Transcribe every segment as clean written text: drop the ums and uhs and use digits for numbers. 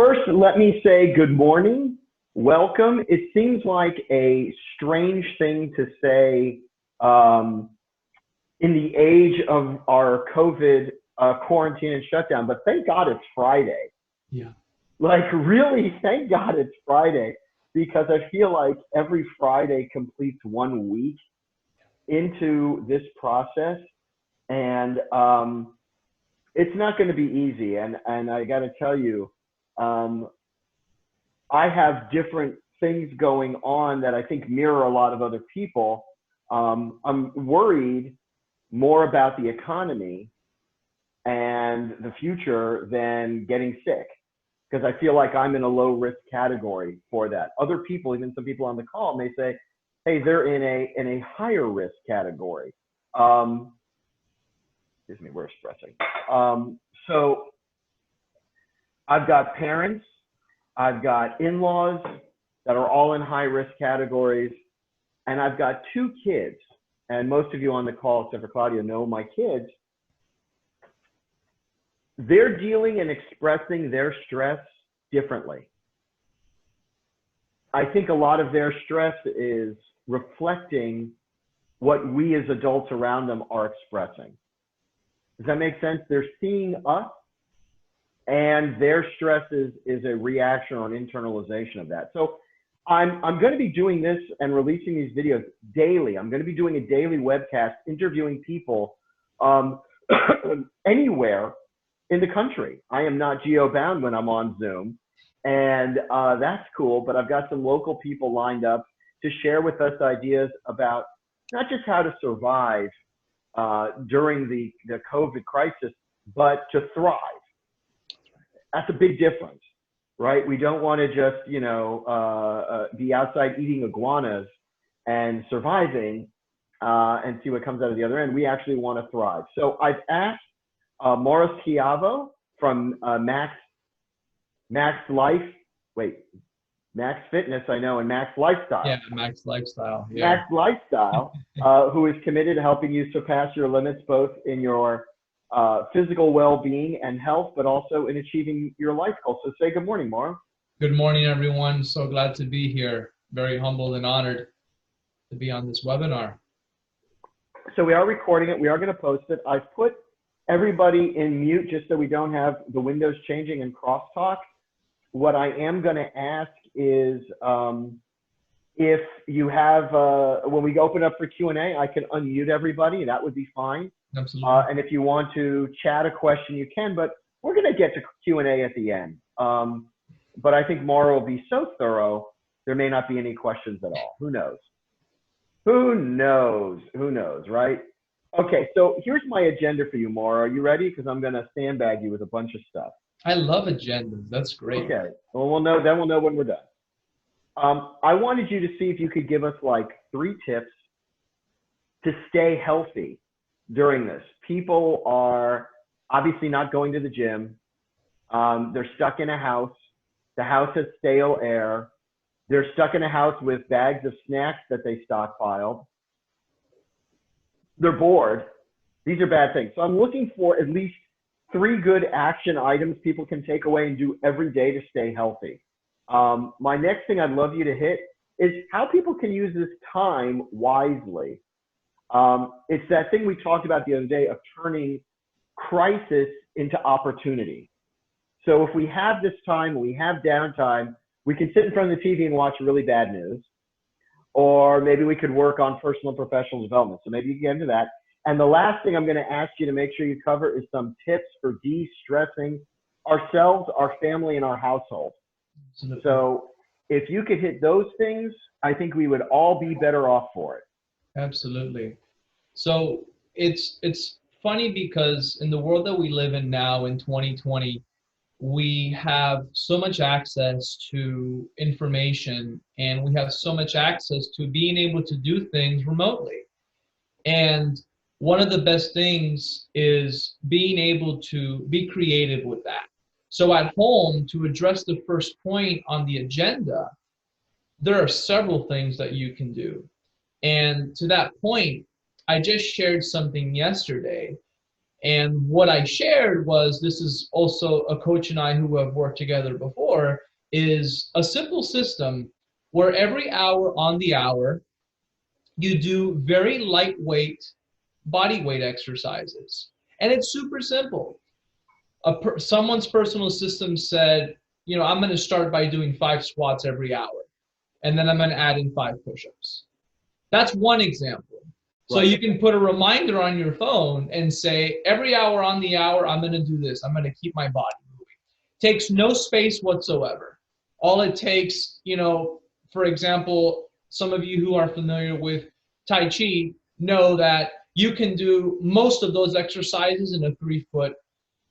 First, let me say good morning. Welcome. It seems like a strange thing to say in the age of our COVID quarantine and shutdown, but thank God it's Friday. Yeah. Like, really, thank God it's Friday, because I feel like every Friday completes 1 week into this process, and it's not going to be easy. And I got to tell you, I have different things going on that I think mirror a lot of other people. I'm worried more about the economy and the future than getting sick, because I feel like I'm in a low risk category for that. Other people, even some people on the call, may say, hey, they're in a higher risk category. Excuse me, we're expressing. So I've got parents, I've got in-laws that are all in high risk categories, and I've got 2 kids. And most of you on the call, except for Claudia, know my kids. They're dealing and expressing their stress differently. I think a lot of their stress is reflecting what we as adults around them are expressing. Does that make sense? They're seeing us, and their stress is a reaction or an internalization of that. So I'm going to be doing this and releasing these videos daily. I'm going to be doing a daily webcast, interviewing people anywhere in the country. I am not geo-bound when I'm on Zoom, and that's cool, but I've got some local people lined up to share with us ideas about not just how to survive during the COVID crisis, but to thrive. That's a big difference, right? We don't want to just, be outside eating iguanas and surviving and see what comes out of the other end. We actually want to thrive. So I've asked Mauro Schiavo from Max Fitness, I know, and Max Lifestyle. Yeah, Max Lifestyle. Yeah. Max Lifestyle, who is committed to helping you surpass your limits, both in your physical well-being and health, but also in achieving your life goals. So say good morning, Mauro. Good morning, everyone. So glad to be here. Very humbled and honored to be on this webinar. So we are recording it. We are going to post it. I've put everybody in mute just so we don't have the windows changing and crosstalk. What I am going to ask is if you have, when we open up for Q&A, I can unmute everybody. That would be fine. Absolutely. And if you want to chat a question, you can, but we're going to get to Q&A at the end. But I think Mauro will be so thorough, there may not be any questions at all. Who knows? Who knows? Who knows, right? Okay, so here's my agenda for you, Mauro. Are you ready? Because I'm going to sandbag you with a bunch of stuff. I love agendas. That's great. Okay, well, we'll know when we're done. I wanted you to see if you could give us like 3 tips to stay healthy during this. People are obviously not going to the gym. They're stuck in a house. The house has stale air. They're stuck in a house with bags of snacks that they stockpiled. They're bored. These are bad things. So I'm looking for at least 3 good action items people can take away and do every day to stay healthy. My next thing I'd love you to hit is how people can use this time wisely. It's that thing we talked about the other day of turning crisis into opportunity. So if we have this time, we have downtime, we can sit in front of the TV and watch really bad news, or maybe we could work on personal and professional development. So maybe you can get into that. And the last thing I'm going to ask you to make sure you cover is some tips for de-stressing ourselves, our family, and our household. Absolutely. So if you could hit those things, I think we would all be better off for it. Absolutely. So it's funny because in the world that we live in now in 2020, we have so much access to information, and we have so much access to being able to do things remotely. And one of the best things is being able to be creative with that. So at home, to address the first point on the agenda, there are several things that you can do. And to that point, I just shared something yesterday, And what I shared was, this is also a coach and I who have worked together before, is a simple system where every hour on the hour, you do very lightweight body weight exercises. And it's super simple. Someone's personal system said, you know, I'm going to start by doing 5 squats every hour, and then I'm going to add in 5 push-ups. That's one example. So Right. you can put a reminder on your phone and say, every hour on the hour, I'm going to do this. I'm going to keep my body moving. Takes no space whatsoever. All it takes, you know, for example, some of you who are familiar with Tai Chi know that you can do most of those exercises in a 3-foot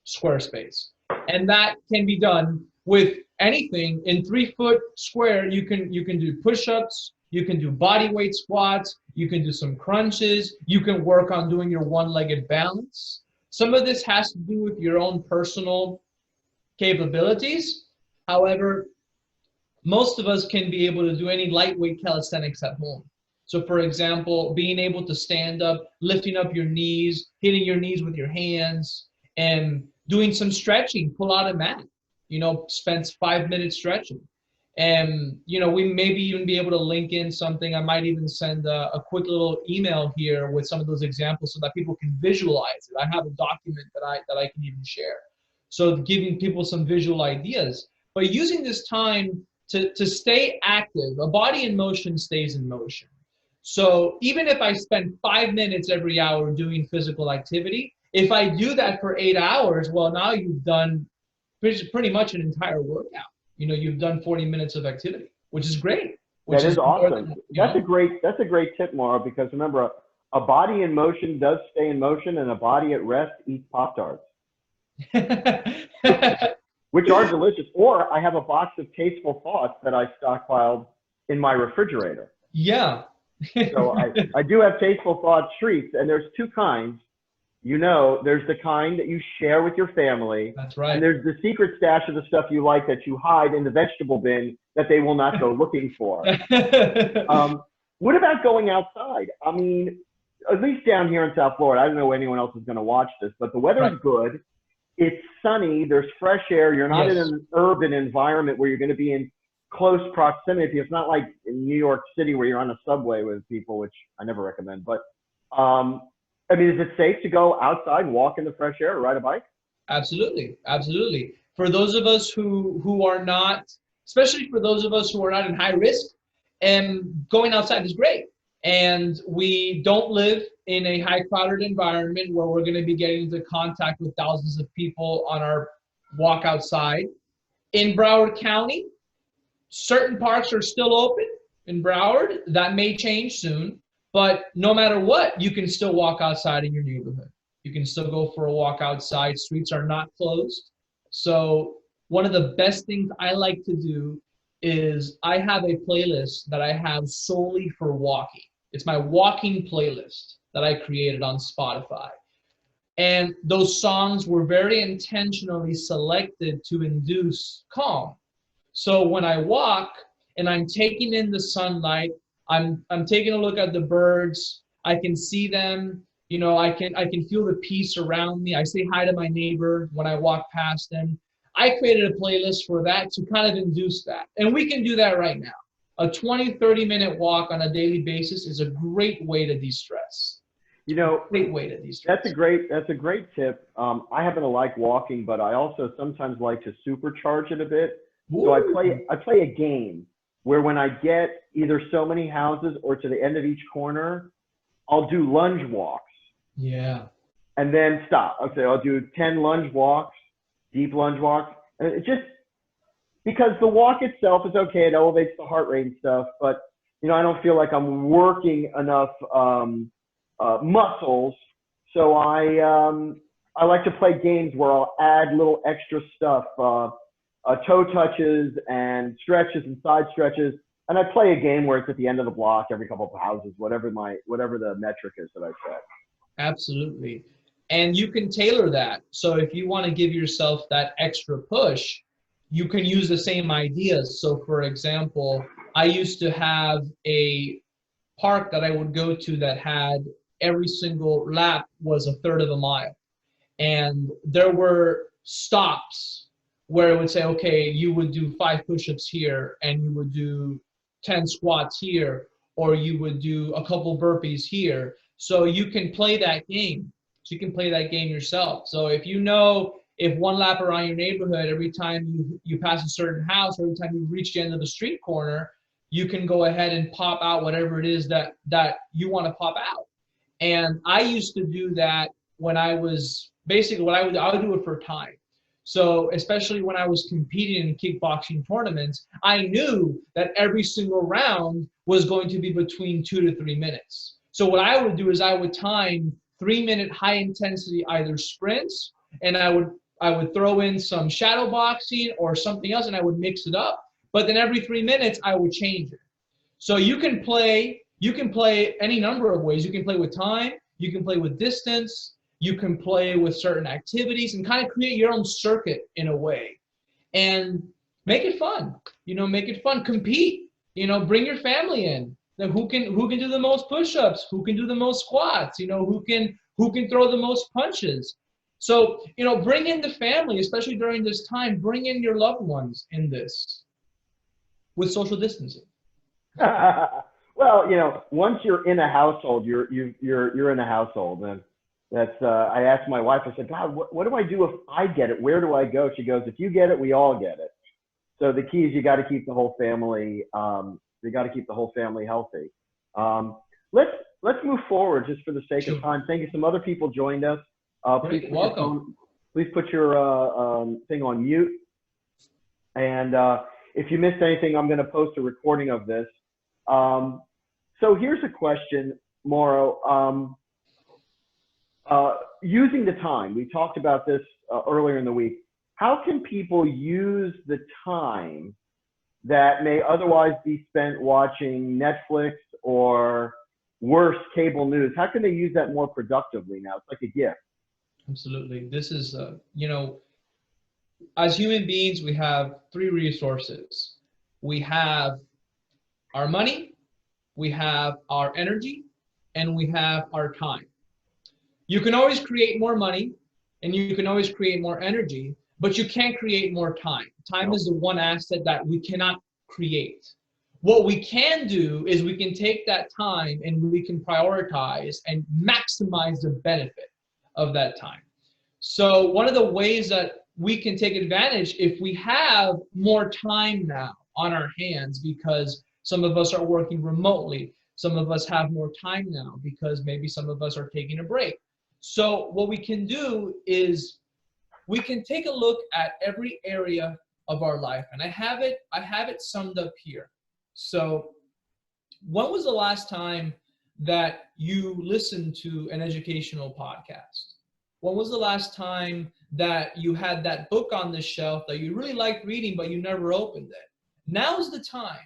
square space. And that can be done with anything in 3-foot square. You can do push-ups, you can do body weight squats, you can do some crunches, you can work on doing your one-legged balance. Some of this has to do with your own personal capabilities. However, most of us can be able to do any lightweight calisthenics at home. So for example, being able to stand up, lifting up your knees, hitting your knees with your hands, and doing some stretching, pull out a mat, you know, spend 5 minutes stretching. And, you know, we maybe even be able to link in something. I might even send a quick little email here with some of those examples so that people can visualize it. I have a document that I can even share. So giving people some visual ideas. But using this time to stay active, a body in motion stays in motion. So even if I spend 5 minutes every hour doing physical activity, if I do that for 8 hours, well, now you've done pretty much an entire workout. You know, you've done 40 minutes of activity, which is great. That is awesome. That's a great tip, Mauro, because remember, a body in motion does stay in motion, and a body at rest eats Pop-Tarts, which are delicious. Or I have a box of Tasteful Thoughts that I stockpiled in my refrigerator. Yeah. So I do have Tasteful Thoughts treats, and there's 2 kinds. You know, there's the kind that you share with your family. That's right. And there's the secret stash of the stuff you like that you hide in the vegetable bin that they will not go looking for. What about going outside? I mean, at least down here in South Florida, I don't know anyone else is going to watch this, but the weather is good. It's sunny. There's fresh air. You're not in an urban environment where you're going to be in close proximity. It's not like in New York City where you're on a subway with people, which I never recommend. But I mean, is it safe to go outside, walk in the fresh air, or ride a bike? Absolutely, absolutely. For those of us who are not, especially for those of us who are not in high risk, and going outside is great. And we don't live in a high crowded environment where we're going to be getting into contact with thousands of people on our walk outside. In Broward County, certain parks are still open in Broward. That may change soon. But no matter what, you can still walk outside in your neighborhood. You can still go for a walk outside. Streets are not closed. So one of the best things I like to do is I have a playlist that I have solely for walking. It's my walking playlist that I created on Spotify. And those songs were very intentionally selected to induce calm. So when I walk and I'm taking in the sunlight, I'm taking a look at the birds. I can see them. You know, I can feel the peace around me. I say hi to my neighbor when I walk past them. I created a playlist for that to kind of induce that. And we can do that right now. A 20, 30-minute walk on a daily basis is a great way to de-stress. You know, great way to de-stress. That's a great tip. I happen to like walking, but I also sometimes like to supercharge it a bit. Ooh. So I play a game where when I get either so many houses or to the end of each corner, I'll do lunge walks. Yeah. And then stop. Okay, I'll do 10 lunge walks, deep lunge walks. And it just, because the walk itself is okay, it elevates the heart rate and stuff, but you know, I don't feel like I'm working enough muscles. So I like to play games where I'll add little extra stuff, toe touches and stretches and side stretches. And I play a game where it's at the end of the block, every couple of houses, whatever the metric is that I set. Absolutely. And you can tailor that. So if you want to give yourself that extra push, you can use the same ideas. So for example, I used to have a park that I would go to that had every single lap was a third of a mile. And there were stops where it would say, okay, you would do 5 push-ups here, and you would do 10 squats here, or you would do a couple burpees here. So you can play that game. So you can play that game yourself. So if you know, if one lap around your neighborhood, every time you pass a certain house, every time you reach the end of the street corner, you can go ahead and pop out whatever it is that you want to pop out. And I used to do that when I was basically what I would do it for time. So especially when I was competing in kickboxing tournaments, I knew that every single round was going to be between 2 to 3 minutes. So what I would do is I would time 3-minute high intensity either sprints, and I would throw in some shadow boxing or something else, and I would mix it up. But then every 3 minutes I would change it. So you can play any number of ways. You can play with time, you can play with distance, you can play with certain activities, and kind of create your own circuit in a way. And make it fun. Make it fun. Compete. Bring your family in. Who can do the most push-ups? Who can do the most squats? Who can throw the most punches? So, bring in the family, especially during this time. Bring in your loved ones in this with social distancing. Well, once you're in a household, you're in a household, and that's. I asked my wife. I said, God, what do I do if I get it? Where do I go? She goes, if you get it, we all get it. So the key is you got to keep the whole family. You got to keep the whole family healthy. Let's move forward just for the sake of time. Thank you. Some other people joined us. Welcome. Please put your thing on mute. And if you missed anything, I'm going to post a recording of this. So here's a question, Mauro. Using the time, we talked about this earlier in the week. How can people use the time that may otherwise be spent watching Netflix or worse, cable news? How can they use that more productively now? It's like a gift. Absolutely. This is, as human beings, we have 3 resources. We have our money, we have our energy, and we have our time. You can always create more money, and you can always create more energy, but you can't create more time. Time is the one asset that we cannot create. What we can do is we can take that time and we can prioritize and maximize the benefit of that time. So one of the ways that we can take advantage, if we have more time now on our hands, because some of us are working remotely, some of us have more time now because maybe some of us are taking a break. So what we can do is we can take a look at every area of our life, and I have it summed up here. So when was the last time that you listened to an educational podcast? When was the last time that you had that book on the shelf that you really liked reading, but you never opened it? Now's the time.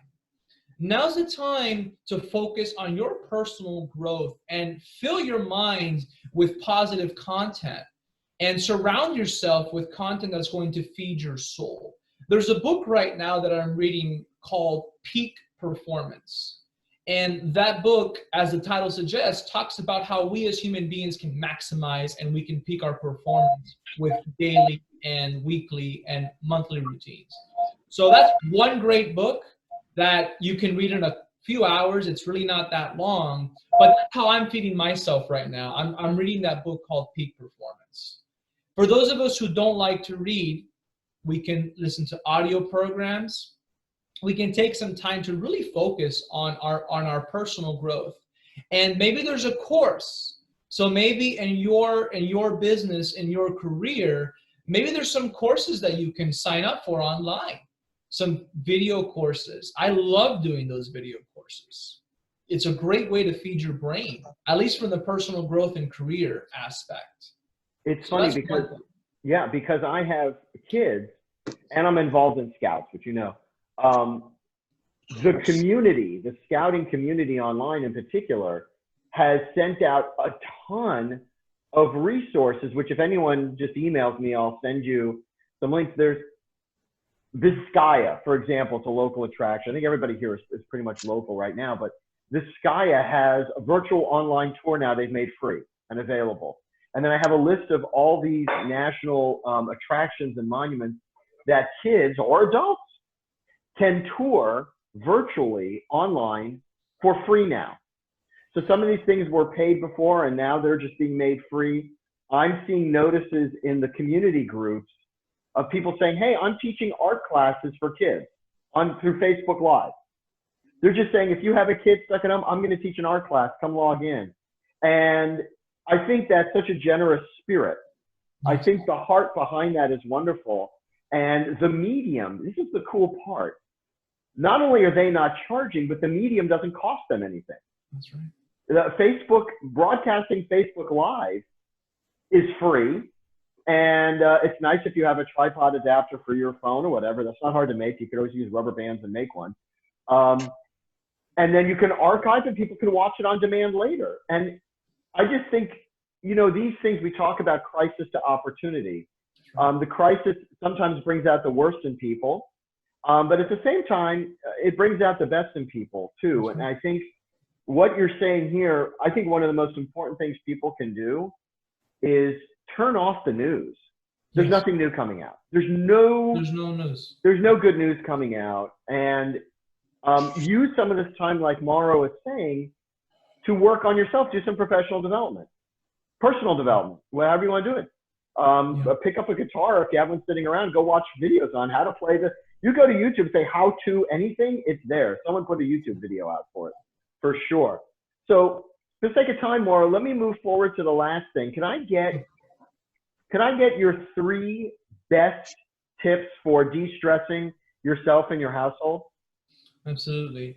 Now's the time to focus on your personal growth and fill your mind with positive content and surround yourself with content that's going to feed your soul. There's a book right now that I'm reading called Peak Performance. And that book, as the title suggests, talks about how we as human beings can maximize and we can peak our performance with daily and weekly and monthly routines. So that's one great book that you can read in a few hours. It's really not that long, but that's how I'm feeding myself right now. I'm reading that book called Peak Performance. For those of us who don't like to read, we can listen to audio programs. We can take some time to really focus on our personal growth. And maybe there's a course. So maybe in your business, in your career, maybe there's some courses that you can sign up for online. Some video courses. I love doing those video courses. It's a great way to feed your brain, at least from the personal growth and career aspect. It's funny because I have kids and I'm involved in Scouts, which the community, the scouting community online in particular, has sent out a ton of resources, which if anyone just emails me, I'll send you some links. There's Vizcaya, for example, it's a local attraction. I think everybody here is pretty much local right now, but Vizcaya has a virtual online tour now they've made free and available. And then I have a list of all these national attractions and monuments that kids or adults can tour virtually online for free now. So some of these things were paid before and now they're just being made free. I'm seeing notices in the community groups of people saying, hey, I'm teaching art classes for kids through Facebook Live. They're just saying, if you have a kid stuck at home, I'm going to teach an art class, come log in. And I think that's such a generous spirit. I think the heart behind that is wonderful. And the medium, this is the cool part. Not only are they not charging, but the medium doesn't cost them anything. That's right. Facebook, broadcasting Facebook Live is free. And it's nice if you have a tripod adapter for your phone or whatever. That's not hard to make. You could always use rubber bands and make one. And then you can archive and people can watch it on demand later. And I just think, you know, these things, we talk about crisis to opportunity. The crisis sometimes brings out the worst in people. But at the same time, it brings out the best in people too. And I think what you're saying here, I think one of the most important things people can do is turn off the news. There's nothing new coming out. There's no news. There's no good news coming out. And use some of this time, like Mauro is saying, to work on yourself, do some professional development, personal development, whatever you want to do it. Pick up a guitar if you have one sitting around, go watch videos on how to play this. You go to YouTube, say how to anything, it's there. Someone put a YouTube video out for it, for sure. So for the sake of time, Mauro, let me move forward to the last thing. Can I get your 3 best tips for de-stressing yourself and your household? Absolutely.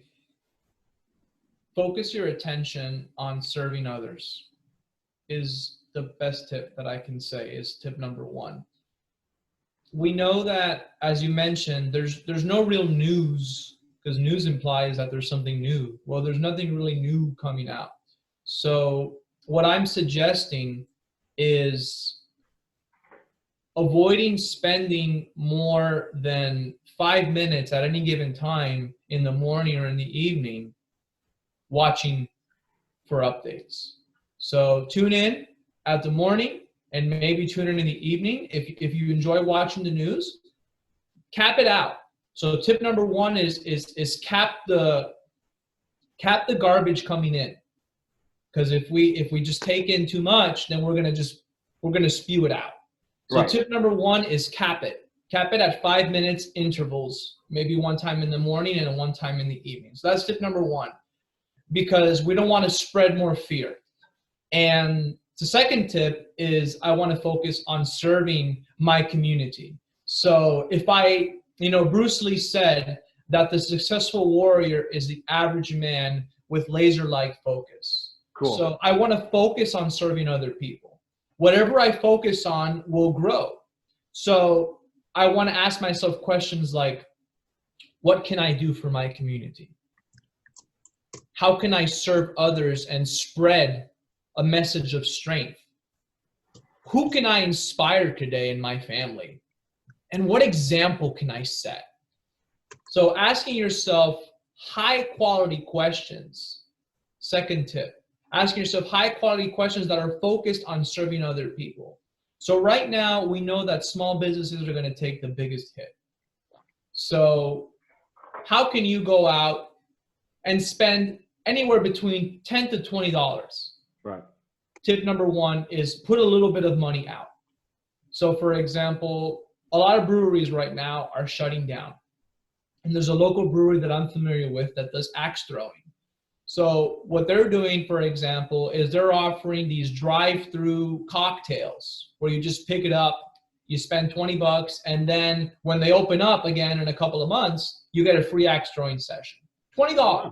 Focus your attention on serving others is the best tip that I can say, is tip number 1. We know that, as you mentioned, there's no real news, because news implies that there's something new. Well, there's nothing really new coming out. So what I'm suggesting is avoiding spending more than 5 minutes at any given time in the morning or in the evening watching for updates. So tune in at the morning and maybe tune in the evening. If you enjoy watching the news, cap it out. So tip number 1 is cap the garbage coming in. Because if we just take in too much, then we're gonna spew it out. So right. Tip number 1 is cap it. Cap it at 5 minutes intervals, maybe one time in the morning and one time in the evening. So that's tip number 1, because we don't want to spread more fear. And the second tip is I want to focus on serving my community. So if Bruce Lee said that the successful warrior is the average man with laser-like focus. Cool. So I want to focus on serving other people. Whatever I focus on will grow. So I want to ask myself questions like, what can I do for my community? How can I serve others and spread a message of strength? Who can I inspire today in my family? And what example can I set? So asking yourself high quality questions. Second tip, asking yourself high quality questions that are focused on serving other people. So right now we know that small businesses are going to take the biggest hit. So how can you go out and spend anywhere between $10 to $20? Right. Tip number 1 is put a little bit of money out. So for example, a lot of breweries right now are shutting down. And there's a local brewery that I'm familiar with that does axe throwing. So what they're doing, for example, is they're offering these drive-through cocktails where you just pick it up, you spend $20, and then when they open up again in a couple of months, you get a free axe throwing session. $20.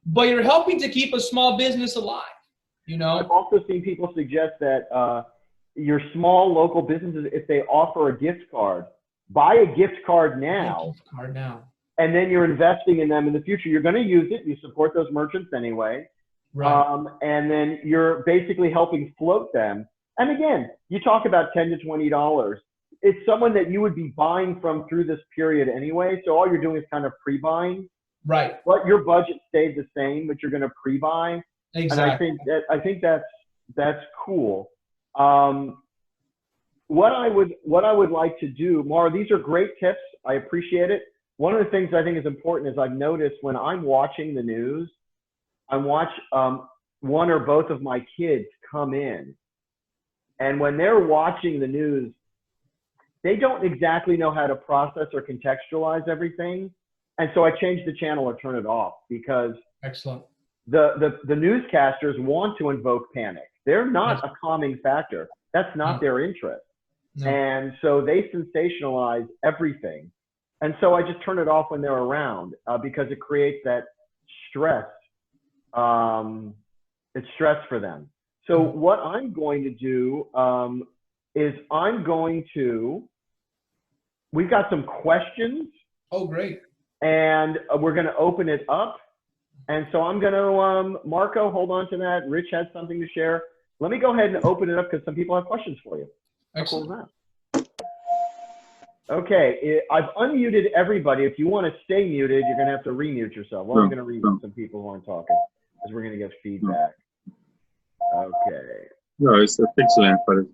But you're helping to keep a small business alive, you know? I've also seen people suggest that your small local businesses, if they offer a gift card, buy a gift card now. And then you're investing in them in the future. You're going to use it. You support those merchants anyway. Right. And then you're basically helping float them. And again, you talk about $10 to $20. It's someone that you would be buying from through this period anyway. So all you're doing is kind of pre-buying. Right. But your budget stayed the same, but you're going to pre-buy. Exactly. And I think that's cool. What I would like to do, Mauro, these are great tips. I appreciate it. One of the things I think is important is I've noticed when I'm watching the news, I watch one or both of my kids come in, and when they're watching the news, they don't exactly know how to process or contextualize everything. And so I change the channel or turn it off because Excellent. The newscasters want to invoke panic. They're not a calming factor. That's not their interest. No. And so they sensationalize everything. And so I just turn it off when they're around because it creates that stress. It's stress for them. So what I'm going to do is we've got some questions. Oh, great. And we're going to open it up. And so I'm going to, Marco, hold on to that. Rich has something to share. Let me go ahead and open it up because some people have questions for you. Excellent. How cool is that? Okay, I've unmuted everybody. If you want to stay muted, you're going to have to remute yourself. Well, I'm going to remute some people who aren't talking because we're going to get feedback. Okay. No, it's excellent.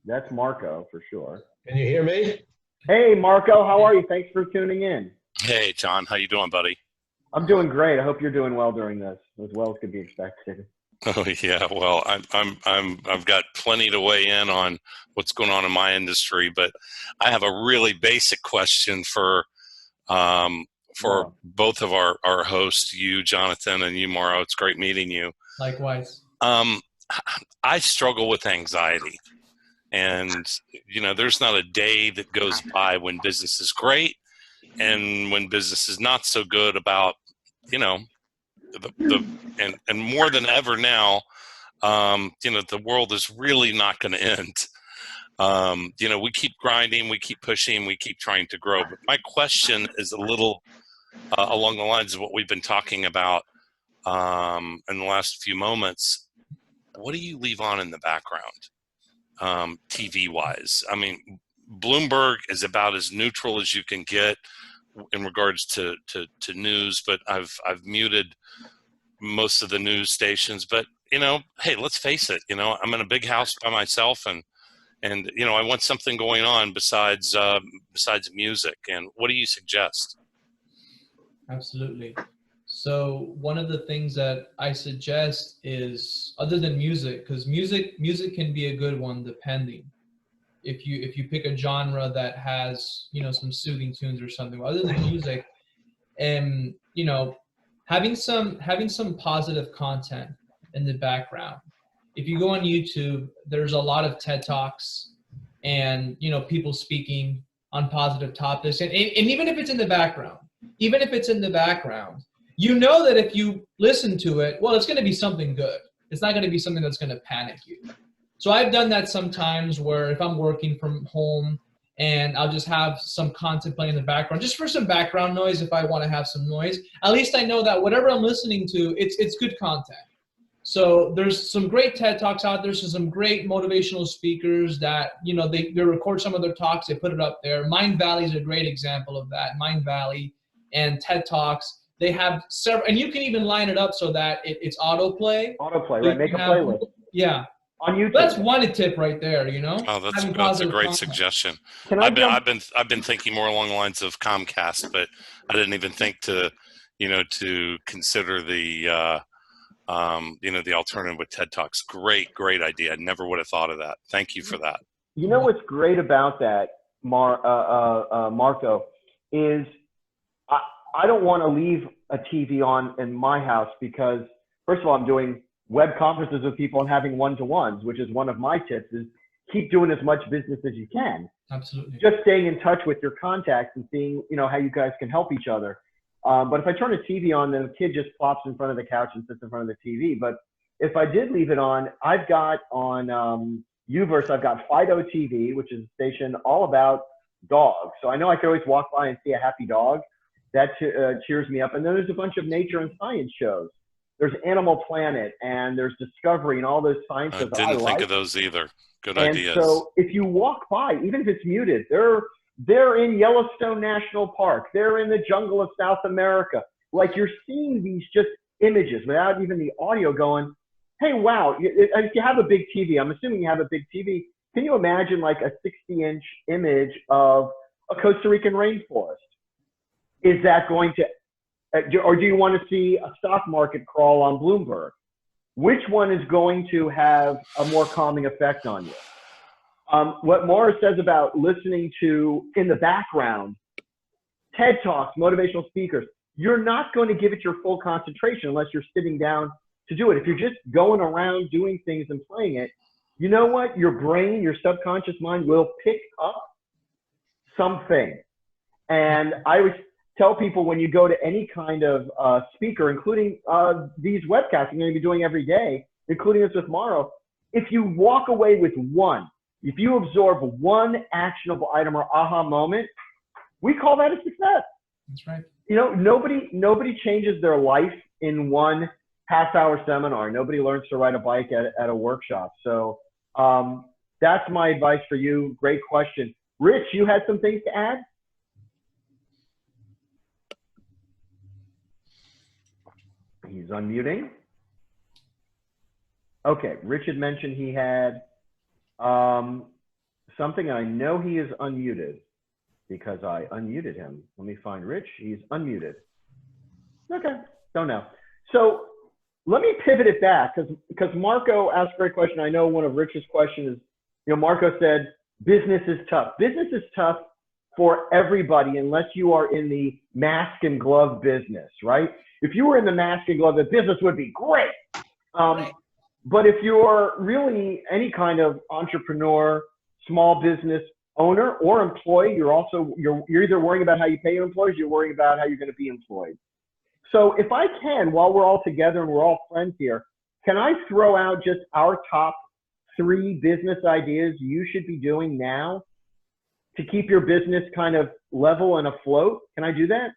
That's Marco for sure. Can you hear me? Hey, Marco, how are you? Thanks for tuning in. Hey, John, how you doing, buddy? I'm doing great. I hope you're doing well during this, as well as could be expected. Oh yeah, well, I've got plenty to weigh in on what's going on in my industry, but I have a really basic question for both of our hosts, you, Jonathan, and you, Mauro. It's great meeting you. Likewise. I struggle with anxiety, and there's not a day that goes by when business is great and when business is not so good about and more than ever now, the world is really not going to end. We keep grinding, we keep pushing, we keep trying to grow. But my question is a little along the lines of what we've been talking about in the last few moments. What do you leave on in the background, TV-wise? I mean, Bloomberg is about as neutral as you can get in regards to news, but I've muted most of the news stations. But hey, let's face it, I'm in a big house by myself, and I want something going on besides music. And what do you suggest? Absolutely. So one of the things that I suggest is, other than music, because music can be a good one depending. If you pick a genre that has some soothing tunes or something, other than music, and having some positive content in the background. If you go on YouTube, there's a lot of TED Talks and people speaking on positive topics, and even if it's in the background, that if you listen to it, well, it's going to be something good. It's not going to be something that's going to panic you. So I've done that sometimes where if I'm working from home and I'll just have some content playing in the background, just for some background noise if I want to have some noise. At least I know that whatever I'm listening to, it's good content. So there's some great TED Talks out there. So some great motivational speakers that, they record some of their talks, they put it up there. Mind Valley is a great example of that. Mind Valley and TED Talks, they have several, and you can even line it up so that it's autoplay. Autoplay, right? Make a playlist. Yeah. On YouTube. That's one tip right there, Oh, that's a great suggestion. I've been thinking more along the lines of Comcast, but I didn't even think to consider the the alternative with TED Talks. Great idea. I never would have thought of that. Thank you for that. You know what's great about that, Marco, is I don't want to leave a TV on in my house because, first of all, I'm doing web conferences with people and having one-to-ones, which is one of my tips, is keep doing as much business as you can. Absolutely. Just staying in touch with your contacts and seeing, how you guys can help each other. But if I turn a TV on, then the kid just plops in front of the couch and sits in front of the TV. But if I did leave it on, I've got on Uverse, I've got Fido TV, which is a station all about dogs. So I know I can always walk by and see a happy dog. That cheers me up. And then there's a bunch of nature and science shows. There's Animal Planet and there's Discovery and all those science shows. I didn't think of those either. Good ideas. So if you walk by, even if it's muted, they're in Yellowstone National Park. They're in the jungle of South America. Like, you're seeing these just images without even the audio going, hey, wow, if you have a big TV, I'm assuming you have a big TV, can you imagine like a 60-inch image of a Costa Rican rainforest? Is that going to, or do you want to see a stock market crawl on Bloomberg? Which one is going to have a more calming effect on you? What Mauro says about listening to, in the background, TED Talks, motivational speakers, you're not going to give it your full concentration unless you're sitting down to do it. If you're just going around doing things and playing it, you know what? Your brain, your subconscious mind will pick up something. And I always tell people when you go to any kind of speaker, including these webcasts I'm going to be doing every day, including this with Mauro, if you walk away with one, if you absorb one actionable item or aha moment, we call that a success. That's right. You know, nobody changes their life in one half-hour seminar. Nobody learns to ride a bike at a workshop. So that's my advice for you. Great question. Rich, you had some things to add? He's unmuting. Okay, Rich had mentioned he had something. I know he is unmuted because I unmuted him. Let me find Rich. He's unmuted. Okay, don't know. So let me pivot it back because Marco asked a great question. I know one of Rich's questions is, you know, Marco said, business is tough. Business is tough for everybody unless you are in the mask and glove business, right? If you were in the mask and glove, the business would be great. But if you're really any kind of entrepreneur, small business owner or employee, you're either worrying about how you pay your employees, you're worrying about how you're going to be employed. So if I can, while we're all together and we're all friends here, can I throw out just our top 3 business ideas you should be doing now to keep your business kind of level and afloat? Can I do that?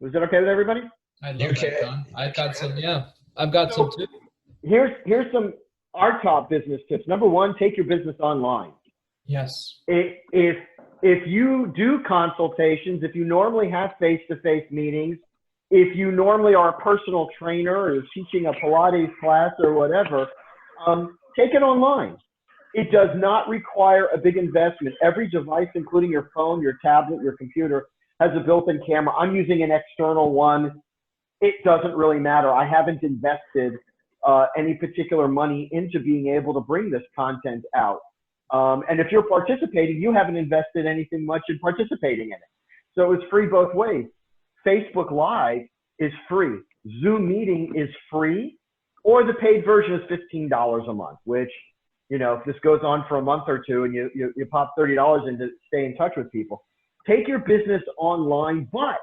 Was that okay with everybody? I love that, John. I've got some, yeah. I've got some too. Here's some our top business tips. Number 1, take your business online. Yes. If you do consultations, if you normally have face-to-face meetings, if you normally are a personal trainer or teaching a Pilates class or whatever, take it online. It does not require a big investment. Every device, including your phone, your tablet, your computer, has a built-in camera. I'm using an external one. It doesn't really matter. I haven't invested any particular money into being able to bring this content out. And if you're participating, you haven't invested anything much in participating in it. So it's free both ways. Facebook Live is free. Zoom meeting is free, or the paid version is $15 a month, which, you know, if this goes on for a month or two and you pop $30 in to stay in touch with people, take your business online, but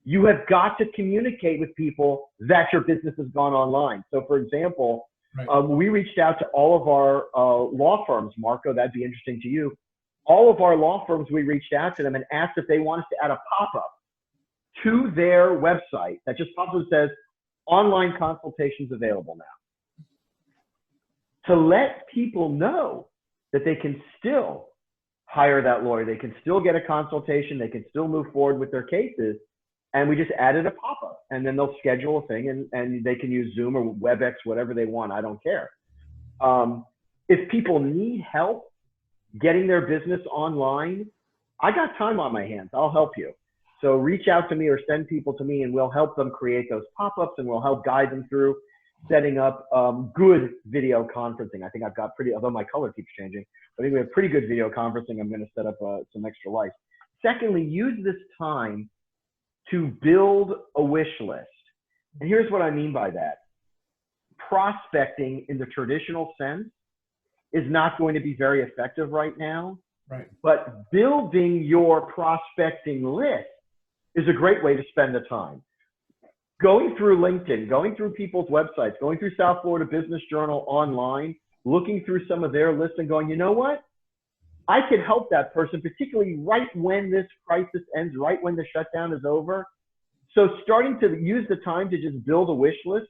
you have got to communicate with people that your business has gone online. So for example, we reached out to all of our law firms. Marco, that'd be interesting to you. All of our law firms, we reached out to them and asked if they want us to add a pop-up to their website that just pops up and says, online consultations available now. To let people know that they can still hire that lawyer, they can still get a consultation, they can still move forward with their cases. And we just added a pop-up, and then they'll schedule a thing, and they can use Zoom or WebEx, whatever they want. I don't care. If people need help getting their business online, I got time on my hands. I'll help you. So reach out to me or send people to me, and we'll help them create those pop-ups, and we'll help guide them through setting up good video conferencing. I think I've got although my color keeps changing, I think we have pretty good video conferencing. I'm going to set up some extra lights. Secondly, use this time to build a wish list. And here's what I mean by that. Prospecting in the traditional sense is not going to be very effective right now. Right. But building your prospecting list is a great way to spend the time. Going through LinkedIn, going through people's websites, going through South Florida Business Journal online, looking through some of their lists and going, you know what? I could help that person, particularly right when this crisis ends, right when the shutdown is over. So starting to use the time to just build a wish list,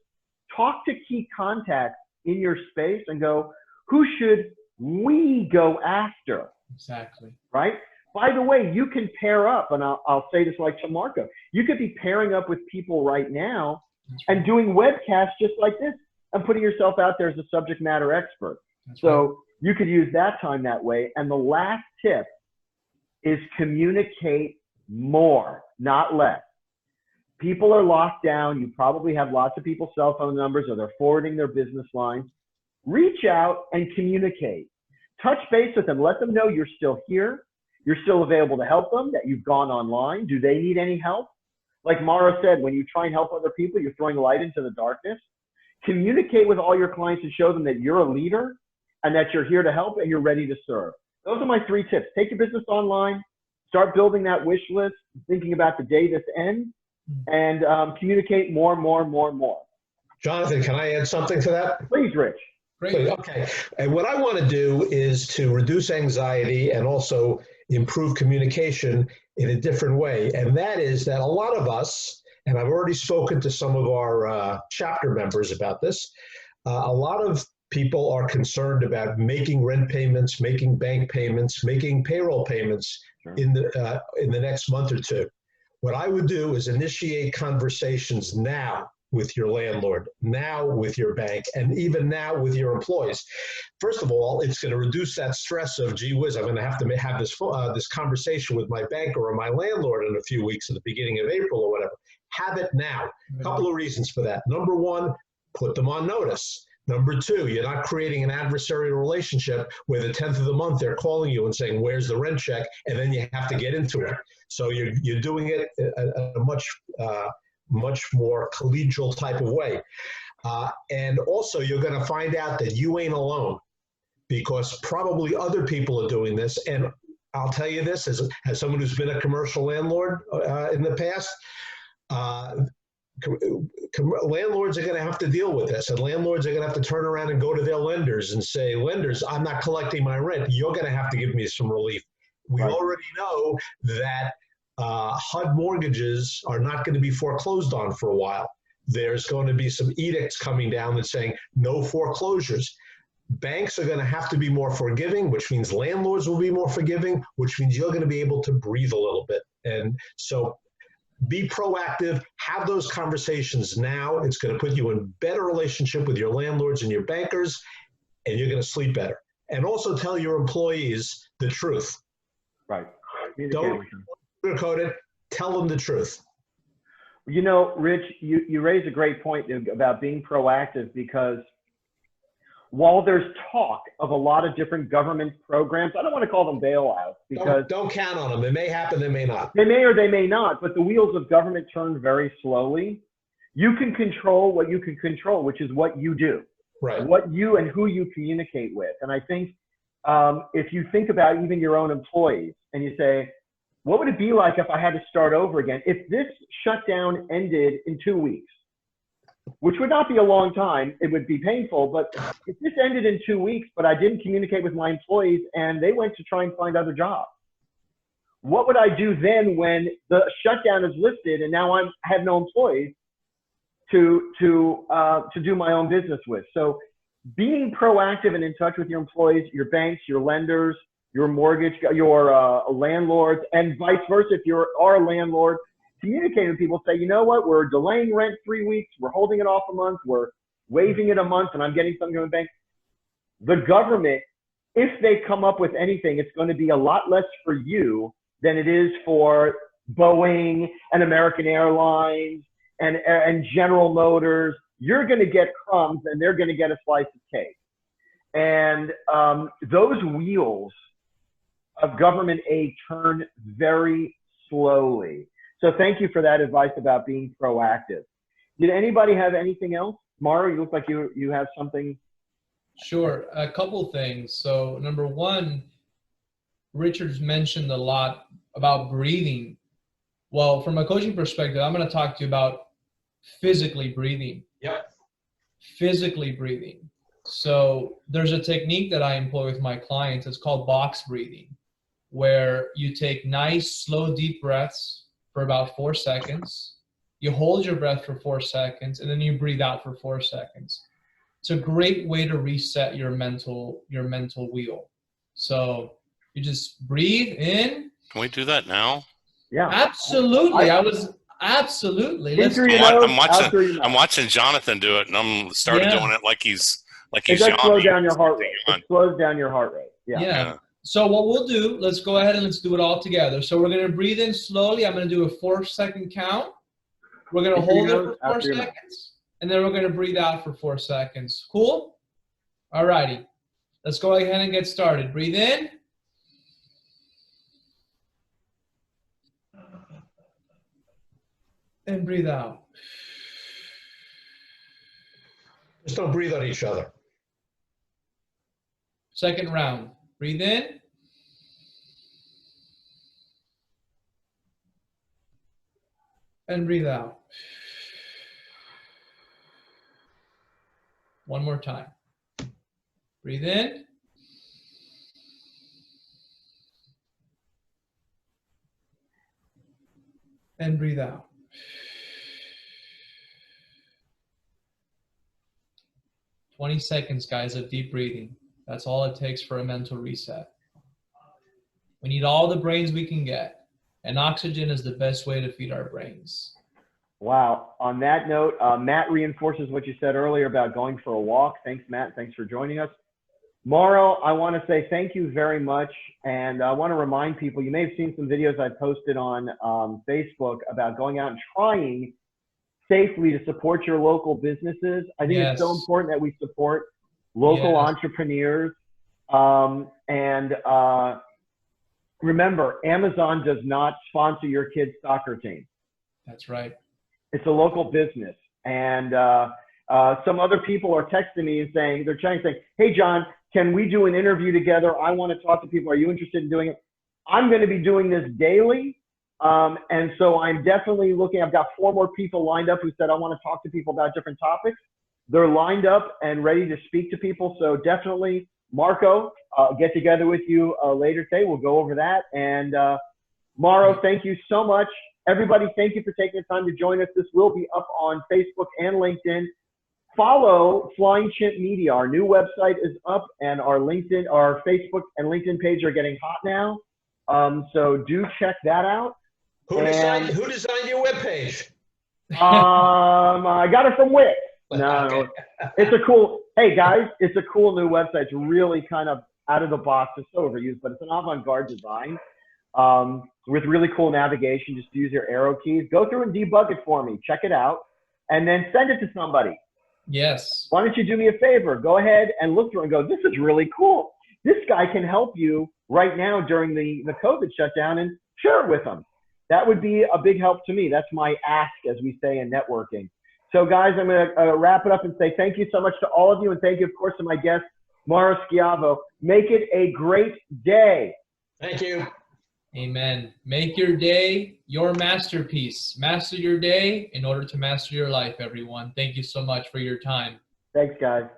talk to key contacts in your space and go, who should we go after? Exactly. Right? By the way, you can pair up, and I'll say this like to Marco, you could be pairing up with people right now and doing webcasts just like this. and putting yourself out there as a subject matter expert. So you could use that time that way. And the last tip is communicate more, not less. People are locked down. You probably have lots of people's cell phone numbers or they're forwarding their business lines. Reach out and communicate. Touch base with them. Let them know you're still here. You're still available to help them, that you've gone online. Do they need any help? Like Mauro said, when you try and help other people, you're throwing light into the darkness. Communicate with all your clients and show them that you're a leader and that you're here to help and you're ready to serve. Those are my 3 tips. Take your business online, start building that wish list, thinking about the day this ends, and communicate more. Jonathan, can I add something to that? Please, Rich. Great. Okay. And what I want to do is to reduce anxiety and also improve communication in a different way. And that is that a lot of us, and I've already spoken to some of our chapter members about this, a lot of people are concerned about making rent payments, making bank payments, making payroll payments in the next month or two. What I would do is initiate conversations now with your landlord, now with your bank, and even now with your employees. First of all, it's going to reduce that stress of, gee whiz, I'm going to have this conversation with my banker or my landlord in a few weeks at the beginning of April or whatever. Have it now. A couple of reasons for that. Number one, put them on notice. Number two, you're not creating an adversarial relationship where the 10th of the month they're calling you and saying, where's the rent check? And then you have to get into it. So you're doing it a much more collegial type of way. And also you're going to find out that you ain't alone, because probably other people are doing this. And I'll tell you this, as someone who's been a commercial landlord in the past, landlords are going to have to deal with this, and landlords are going to have to turn around and go to their lenders and say, lenders, I'm not collecting my rent. You're going to have to give me some relief. We already know that HUD mortgages are not going to be foreclosed on for a while. There's going to be some edicts coming down that's saying no foreclosures. Banks are going to have to be more forgiving, which means landlords will be more forgiving, which means you're going to be able to breathe a little bit. And so be proactive, have those conversations now. It's going to put you in better relationship with your landlords and your bankers, and you're going to sleep better. And also tell your employees the truth. Right. Don't sugarcoat it. Tell them the truth. You know, Rich, you raise a great point about being proactive, because while there's talk of a lot of different government programs, I don't want to call them bailouts, because don't count on them. It may happen, they may not. They may or they may not, but the wheels of government turn very slowly. You can control what you can control, which is what you do, right? What you and who you communicate with. And I think if you think about even your own employees and you say, what would it be like if I had to start over again? If this shutdown ended in 2 weeks, which would not be a long time, it would be painful, but if this ended in 2 weeks, but I didn't communicate with my employees and they went to try and find other jobs, what would I do then when the shutdown is lifted and now I have no employees to do my own business with? So being proactive and in touch with your employees, your banks, your lenders, your mortgage, your landlords, and vice versa. If you are a landlord, communicate with people, say, you know what, we're delaying rent 3 weeks, we're holding it off a month, we're waiving it a month, and I'm getting something from the bank. The government, if they come up with anything, it's going to be a lot less for you than it is for Boeing and American Airlines and General Motors. You're going to get crumbs and they're going to get a slice of cake. And those wheels of government aid turn very slowly. So thank you for that advice about being proactive. Did anybody have anything else? Mauro, you look like you have something. Sure, a couple things. So number one, Richard's mentioned a lot about breathing. Well, from a coaching perspective, I'm going to talk to you about physically breathing. Yep. Physically breathing. So there's a technique that I employ with my clients. It's called box breathing, where you take nice, slow, deep breaths for about 4 seconds. You hold your breath for 4 seconds, and then you breathe out for 4 seconds. It's a great way to reset your mental wheel. So you just breathe in. Can we do that now? Yeah. Absolutely. Absolutely. In Let's through do your it. nose, I'm out through your I'm mouth. watching Jonathan do it, and I'm started Yeah. doing it like he's It does slow Xiaomi. down your heart rate. It slows down your heart rate. Yeah. Yeah. So what we'll do, let's go ahead and let's do it all together. So we're going to breathe in slowly. I'm going to do a 4-second count. We're going to In through hold your it nose, for out 4 through your mouth. seconds, and then we're going to breathe out for 4 seconds. Cool? All righty. Let's go ahead and get started. Breathe in. And breathe out. Just don't breathe on each other. Second round. Breathe in. And breathe out. One more time. Breathe in. And breathe out. "20 seconds, guys, of deep breathing. That's all it takes for a mental reset. We need all the brains we can get, and oxygen is the best way to feed our brains." Wow. On that note, Matt reinforces what you said earlier about going for a walk. Thanks, Matt. Thanks for joining us. Mauro, I want to say thank you very much. And I want to remind people, you may have seen some videos I posted on Facebook about going out and trying safely to support your local businesses. I think it's so important that we support local entrepreneurs. Remember, Amazon does not sponsor your kid's soccer team. That's right. It's a local business. And some other people are texting me and saying, they're trying to say, hey, John, can we do an interview together? I want to talk to people. Are you interested in doing it? I'm going to be doing this daily. And so I'm definitely looking. I've got 4 more people lined up who said, I want to talk to people about different topics. They're lined up and ready to speak to people. So definitely, Marco, get together with you later today. We'll go over that. And Mauro, thank you so much. Everybody, thank you for taking the time to join us. This will be up on Facebook and LinkedIn. Follow Flying Chimp Media. Our new website is up, and our LinkedIn, our Facebook and LinkedIn page are getting hot now. So do check that out. Who designed your webpage? I got it from Wix. No, Okay. it's a cool, hey guys, it's a cool new website. It's really kind of out of the box. It's so overused, but it's an avant-garde design with really cool navigation. Just use your arrow keys. Go through and debug it for me. Check it out, and then send it to somebody. Yes. Why don't you do me a favor? Go ahead and look through and go, this is really cool. This guy can help you right now during the COVID shutdown, and share it with them. That would be a big help to me. That's my ask, as we say in networking. So guys, I'm going to wrap it up and say thank you so much to all of you. And thank you, of course, to my guest, Mauro Schiavo. Make it a great day. Thank you. Amen. Make your day your masterpiece. Master your day in order to master your life, everyone. Thank you so much for your time. Thanks, guys.